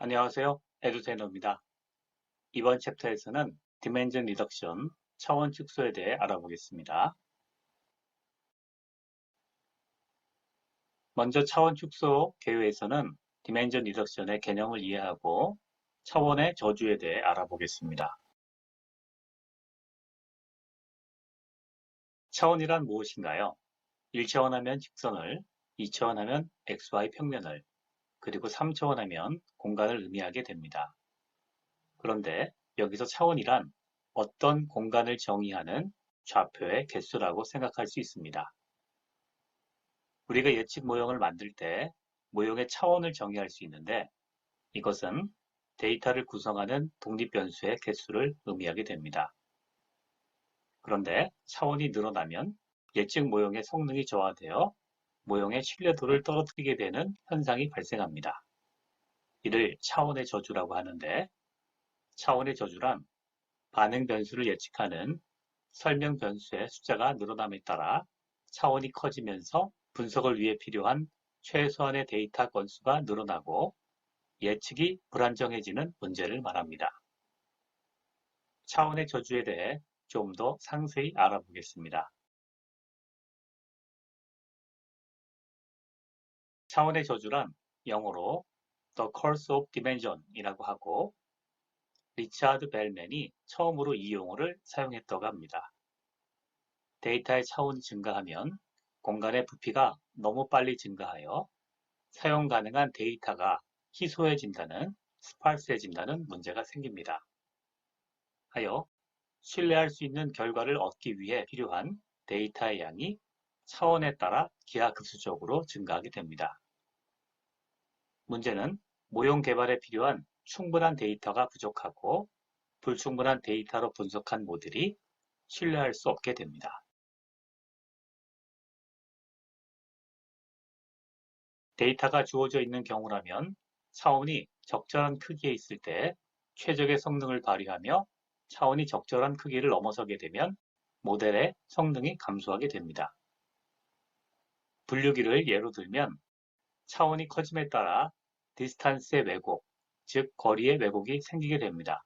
안녕하세요. 에듀테너입니다. 이번 챕터에서는 디멘전 리덕션, 차원 축소에 대해 알아보겠습니다. 먼저 차원 축소 개요에서는 디멘전 리덕션의 개념을 이해하고 차원의 저주에 대해 알아보겠습니다. 차원이란 무엇인가요? 1차원 하면 직선을, 2차원 하면 XY 평면을, 그리고 3차원 하면 공간을 의미하게 됩니다. 그런데 여기서 차원이란 어떤 공간을 정의하는 좌표의 개수라고 생각할 수 있습니다. 우리가 예측 모형을 만들 때 모형의 차원을 정의할 수 있는데 이것은 데이터를 구성하는 독립변수의 개수를 의미하게 됩니다. 그런데 차원이 늘어나면 예측 모형의 성능이 저하되어 모형의 신뢰도를 떨어뜨리게 되는 현상이 발생합니다. 이를 차원의 저주라고 하는데 차원의 저주란 반응 변수를 예측하는 설명 변수의 숫자가 늘어남에 따라 차원이 커지면서 분석을 위해 필요한 최소한의 데이터 건수가 늘어나고 예측이 불안정해지는 문제를 말합니다. 차원의 저주에 대해 좀 더 상세히 알아보겠습니다. 차원의 저주란 영어로 The Curse of Dimension 이라고 하고 리차드 벨맨이 처음으로 이 용어를 사용했다고 합니다. 데이터의 차원이 증가하면 공간의 부피가 너무 빨리 증가하여 사용 가능한 데이터가 희소해진다는, 스팔스해진다는 문제가 생깁니다. 하여 신뢰할 수 있는 결과를 얻기 위해 필요한 데이터의 양이 차원에 따라 기하급수적으로 증가하게 됩니다. 문제는 모형 개발에 필요한 충분한 데이터가 부족하고 불충분한 데이터로 분석한 모델이 신뢰할 수 없게 됩니다. 데이터가 주어져 있는 경우라면 차원이 적절한 크기에 있을 때 최적의 성능을 발휘하며 차원이 적절한 크기를 넘어서게 되면 모델의 성능이 감소하게 됩니다. 분류기를 예로 들면 차원이 커짐에 따라 디스탄스의 왜곡, 즉 거리의 왜곡이 생기게 됩니다.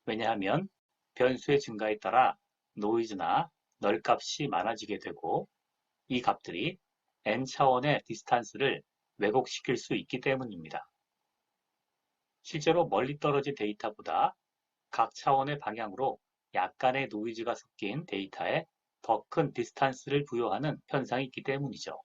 왜냐하면 변수의 증가에 따라 노이즈나 널값이 많아지게 되고 이 값들이 n차원의 디스탄스를 왜곡시킬 수 있기 때문입니다. 실제로 멀리 떨어진 데이터보다 각 차원의 방향으로 약간의 노이즈가 섞인 데이터에 더 큰 디스탄스를 부여하는 현상이 있기 때문이죠.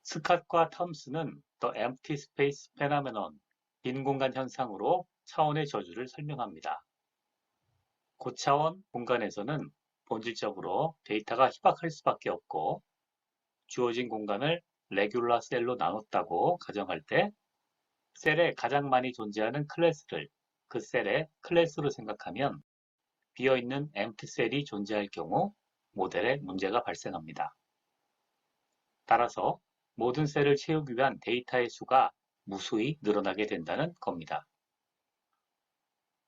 스캇과 텀스는 The Empty Space Phenomenon, 빈 공간 현상으로 차원의 저주를 설명합니다. 고차원 공간에서는 본질적으로 데이터가 희박할 수밖에 없고 주어진 공간을 레귤러 셀로 나눴다고 가정할 때 셀에 가장 많이 존재하는 클래스를 그 셀의 클래스로 생각하면 비어있는 empty 셀이 존재할 경우 모델에 문제가 발생합니다. 따라서 모든 셀을 채우기 위한 데이터의 수가 무수히 늘어나게 된다는 겁니다.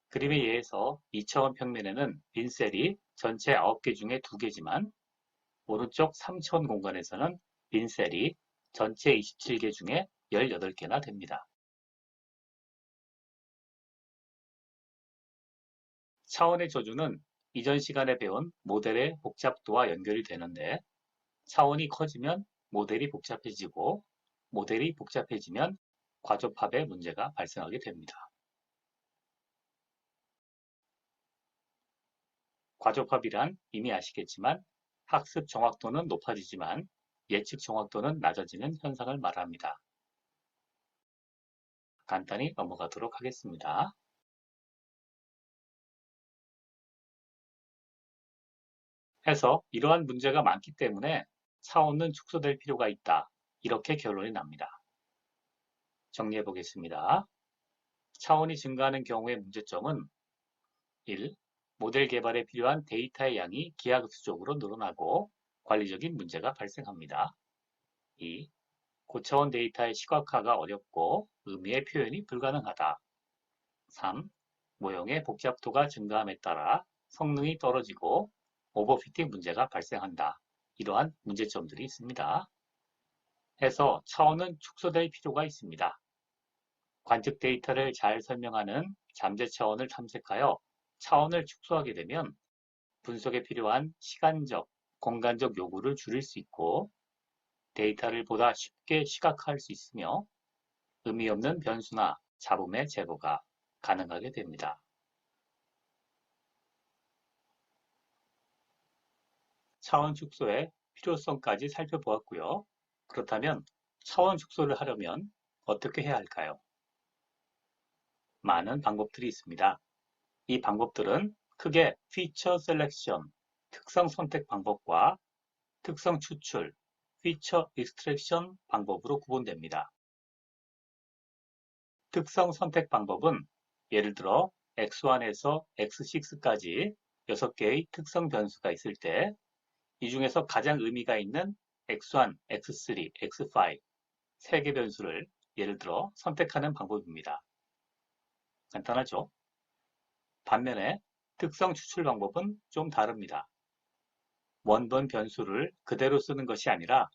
그림에 의해서 2차원 평면에는 빈 셀이 전체 9개 중에 2개지만 오른쪽 3차원 공간에서는 빈 셀이 전체 27개 중에 18개나 됩니다. 차원의 저주는 이전 시간에 배운 모델의 복잡도와 연결이 되는데 차원이 커지면 모델이 복잡해지고 모델이 복잡해지면 과접합의 문제가 발생하게 됩니다. 과접합이란 이미 아시겠지만 학습 정확도는 높아지지만 예측 정확도는 낮아지는 현상을 말합니다. 간단히 넘어가도록 하겠습니다. 해서 이러한 문제가 많기 때문에 차원은 축소될 필요가 있다. 이렇게 결론이 납니다. 정리해 보겠습니다. 차원이 증가하는 경우의 문제점은 1. 모델 개발에 필요한 데이터의 양이 기하급수적으로 늘어나고 관리적인 문제가 발생합니다. 2. 고차원 데이터의 시각화가 어렵고 의미의 표현이 불가능하다. 3. 모형의 복잡도가 증가함에 따라 성능이 떨어지고 오버피팅 문제가 발생한다. 이러한 문제점들이 있습니다. 해서 차원은 축소될 필요가 있습니다. 관측 데이터를 잘 설명하는 잠재 차원을 탐색하여 차원을 축소하게 되면 분석에 필요한 시간적, 공간적 요구를 줄일 수 있고 데이터를 보다 쉽게 시각화할 수 있으며 의미 없는 변수나 잡음의 제거가 가능하게 됩니다. 차원 축소의 필요성까지 살펴보았고요. 그렇다면 차원 축소를 하려면 어떻게 해야 할까요? 많은 방법들이 있습니다. 이 방법들은 크게 피처 셀렉션, 특성 선택 방법과 특성 추출, 피처 익스트랙션 방법으로 구분됩니다. 특성 선택 방법은 예를 들어 x1에서 x6까지 6개의 특성 변수가 있을 때 이 중에서 가장 의미가 있는 x1, x3, x5 3개 변수를 예를 들어 선택하는 방법입니다. 간단하죠? 반면에 특성 추출 방법은 좀 다릅니다. 원본 변수를 그대로 쓰는 것이 아니라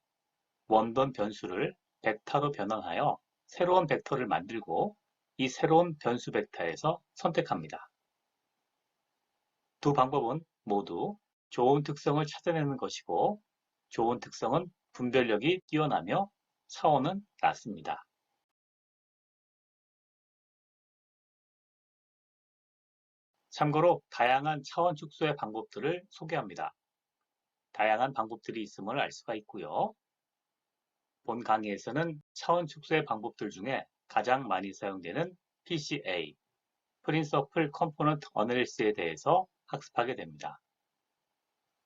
원본 변수를 벡터로 변환하여 새로운 벡터를 만들고 이 새로운 변수 벡터에서 선택합니다. 두 방법은 모두 좋은 특성을 찾아내는 것이고 좋은 특성은 분별력이 뛰어나며 차원은 낮습니다. 참고로 다양한 차원 축소의 방법들을 소개합니다. 다양한 방법들이 있음을 알 수가 있고요. 본 강의에서는 차원 축소의 방법들 중에 가장 많이 사용되는 PCA, Principal Component Analysis에 대해서 학습하게 됩니다.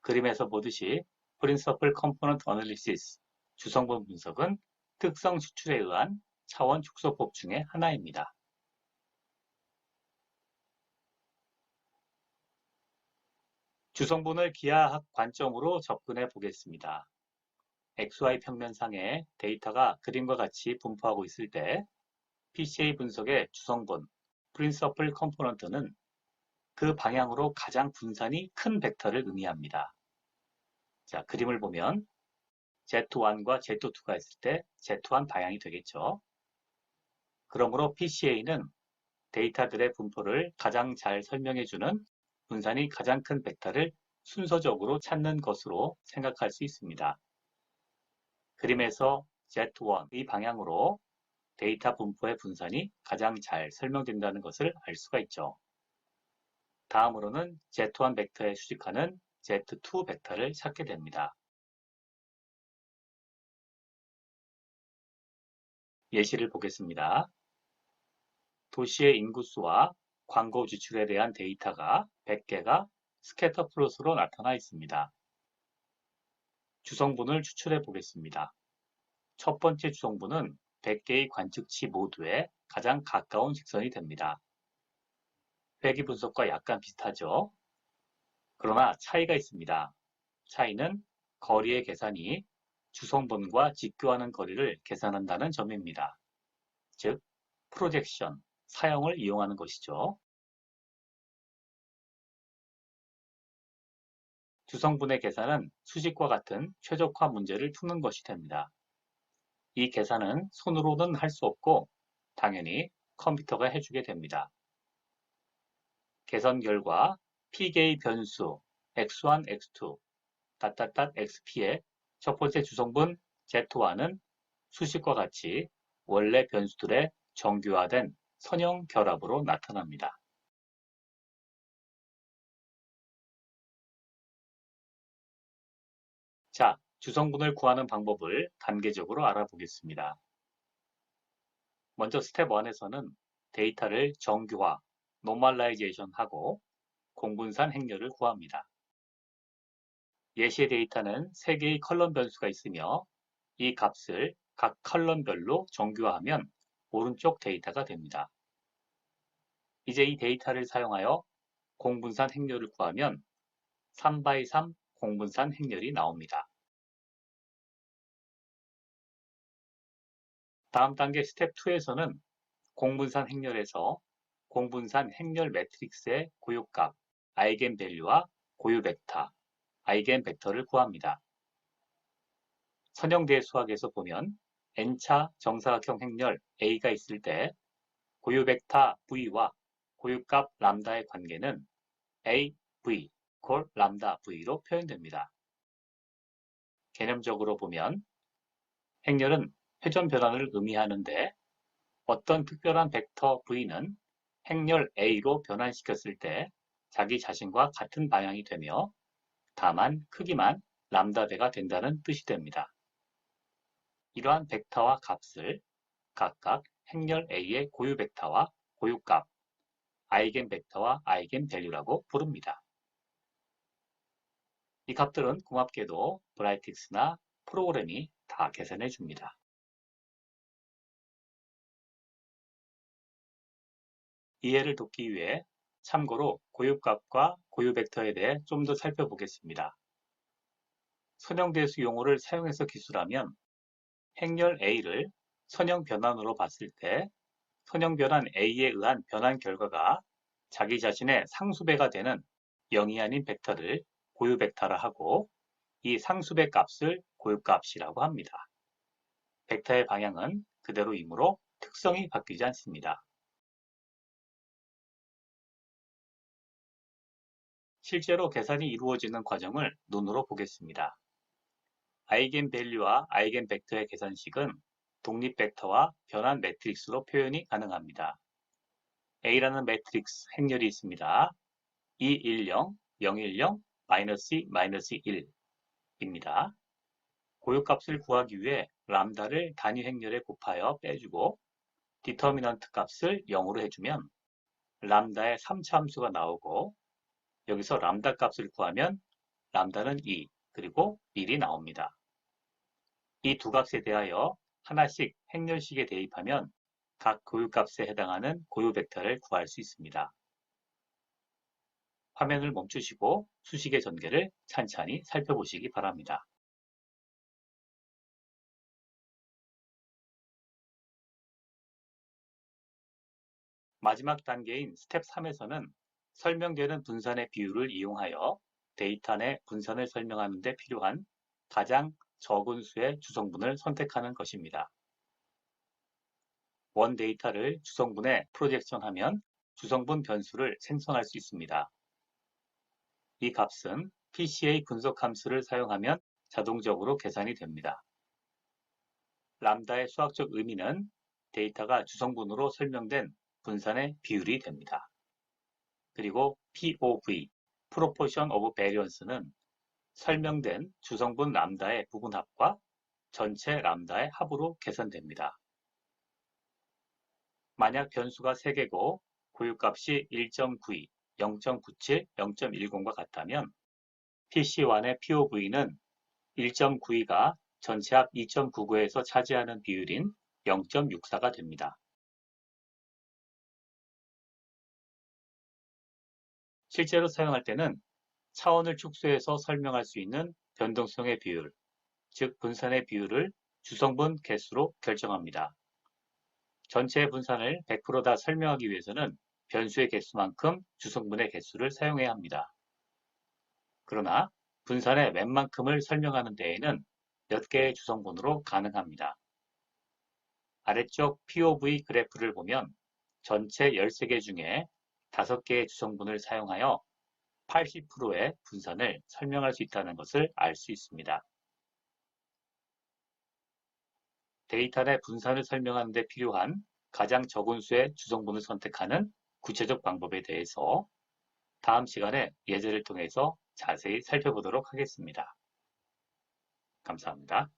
그림에서 보듯이 Principal Component Analysis, 주성분 분석은 특성 추출에 의한 차원 축소법 중에 하나입니다. 주성분을 기하학 관점으로 접근해 보겠습니다. XY 평면상에 데이터가 그림과 같이 분포하고 있을 때 PCA 분석의 주성분, Principal Component는 그 방향으로 가장 분산이 큰 벡터를 의미합니다. 자, 그림을 보면 Z1과 Z2가 있을 때 Z1 방향이 되겠죠. 그러므로 PCA는 데이터들의 분포를 가장 잘 설명해주는 분산이 가장 큰 벡터를 순서적으로 찾는 것으로 생각할 수 있습니다. 그림에서 Z1의 방향으로 데이터 분포의 분산이 가장 잘 설명된다는 것을 알 수가 있죠. 다음으로는 Z1 벡터에 수직하는 Z2 벡터를 찾게 됩니다. 예시를 보겠습니다. 도시의 인구수와 광고 지출에 대한 데이터가 100개가 스캐터 플롯으로 나타나 있습니다. 주성분을 추출해 보겠습니다. 첫 번째 주성분은 100개의 관측치 모두에 가장 가까운 직선이 됩니다. 회귀 분석과 약간 비슷하죠? 그러나 차이가 있습니다. 차이는 거리의 계산이 주성분과 직교하는 거리를 계산한다는 점입니다. 즉, 프로젝션, 사형을 이용하는 것이죠. 주성분의 계산은 수식과 같은 최적화 문제를 푸는 것이 됩니다. 이 계산은 손으로는 할 수 없고 당연히 컴퓨터가 해주게 됩니다. 계산 결과 P개의 변수 x1, x2, xp의 첫 번째 주성분 Z1은 수식과 같이 원래 변수들의 정규화된 선형 결합으로 나타납니다. 자, 주성분을 구하는 방법을 단계적으로 알아보겠습니다. 먼저 스텝 1에서는 데이터를 정규화, 노멀라이제이션 하고 공분산 행렬을 구합니다. 예시의 데이터는 3개의 컬럼 변수가 있으며 이 값을 각 컬럼별로 정규화하면 오른쪽 데이터가 됩니다. 이제 이 데이터를 사용하여 공분산 행렬을 구하면 3x3 공분산 행렬이 나옵니다. 다음 단계 스텝 2에서는 공분산 행렬에서 공분산 행렬 매트릭스의 고유값, 아이겐밸류와 고유 벡터, 아이겐 벡터를 구합니다. 선형대 수학에서 보면 n차 정사각형 행렬 A가 있을 때 고유 벡터 V와 고유값 람다의 관계는 AV 콜 람다 V로 표현됩니다. 개념적으로 보면 행렬은 회전 변환을 의미하는데 어떤 특별한 벡터 V는 행렬 A로 변환시켰을 때 자기 자신과 같은 방향이 되며 다만 크기만 람다배가 된다는 뜻이 됩니다. 이러한 벡터와 값을 각각 행렬 A의 고유 벡터와 고유값, 아이겐 벡터와 아이겐 밸류라고 부릅니다. 이 값들은 고맙게도 브라이틱스나 프로그램이 다 계산해 줍니다. 이해를 돕기 위해 참고로 고유값과 고유 벡터에 대해 좀 더 살펴보겠습니다. 선형대수 용어를 사용해서 기술하면 행렬 A를 선형 변환으로 봤을 때 선형 변환 A에 의한 변환 결과가 자기 자신의 상수배가 되는 0이 아닌 벡터를 고유 벡터라 하고 이 상수배 값을 고유값이라고 합니다. 벡터의 방향은 그대로이므로 특성이 바뀌지 않습니다. 실제로 계산이 이루어지는 과정을 눈으로 보겠습니다. 아이겐 밸류와 아이겐 벡터의 계산식은 독립 벡터와 변환 매트릭스로 표현이 가능합니다. A라는 매트릭스 행렬이 있습니다. 210, 010, -2, -1입니다. 고유값을 구하기 위해 람다를 단위 행렬에 곱하여 빼주고 디터미넌트 값을 0으로 해주면 람다의 3차 함수가 나오고 여기서 람다 값을 구하면 람다는 2 그리고 1이 나옵니다. 이 두 값에 대하여 하나씩 행렬식에 대입하면 각 고유값에 해당하는 고유 벡터를 구할 수 있습니다. 화면을 멈추시고 수식의 전개를 찬찬히 살펴보시기 바랍니다. 마지막 단계인 스텝 3에서는 설명되는 분산의 비율을 이용하여 데이터 내 분산을 설명하는 데 필요한 가장 적은 수의 주성분을 선택하는 것입니다. 원 데이터를 주성분에 프로젝션하면 주성분 변수를 생성할 수 있습니다. 이 값은 PCA 분석 함수를 사용하면 자동적으로 계산이 됩니다. 람다의 수학적 의미는 데이터가 주성분으로 설명된 분산의 비율이 됩니다. 그리고 POV, Proportion of Variance는 설명된 주성분 람다의 부분합과 전체 람다의 합으로 계산됩니다. 만약 변수가 3개고 고유값이 1.92, 0.97, 0.10과 같다면 PC1의 POV는 1.92가 전체 합 2.99에서 차지하는 비율인 0.64가 됩니다. 실제로 사용할 때는 차원을 축소해서 설명할 수 있는 변동성의 비율, 즉 분산의 비율을 주성분 개수로 결정합니다. 전체 분산을 100% 다 설명하기 위해서는 변수의 개수만큼 주성분의 개수를 사용해야 합니다. 그러나 분산의 웬만큼을 설명하는 데에는 몇 개의 주성분으로 가능합니다. 아래쪽 POV 그래프를 보면 전체 13개 중에 5개의 주성분을 사용하여 80%의 분산을 설명할 수 있다는 것을 알 수 있습니다. 데이터 내 분산을 설명하는 데 필요한 가장 적은 수의 주성분을 선택하는 구체적 방법에 대해서 다음 시간에 예제를 통해서 자세히 살펴보도록 하겠습니다. 감사합니다.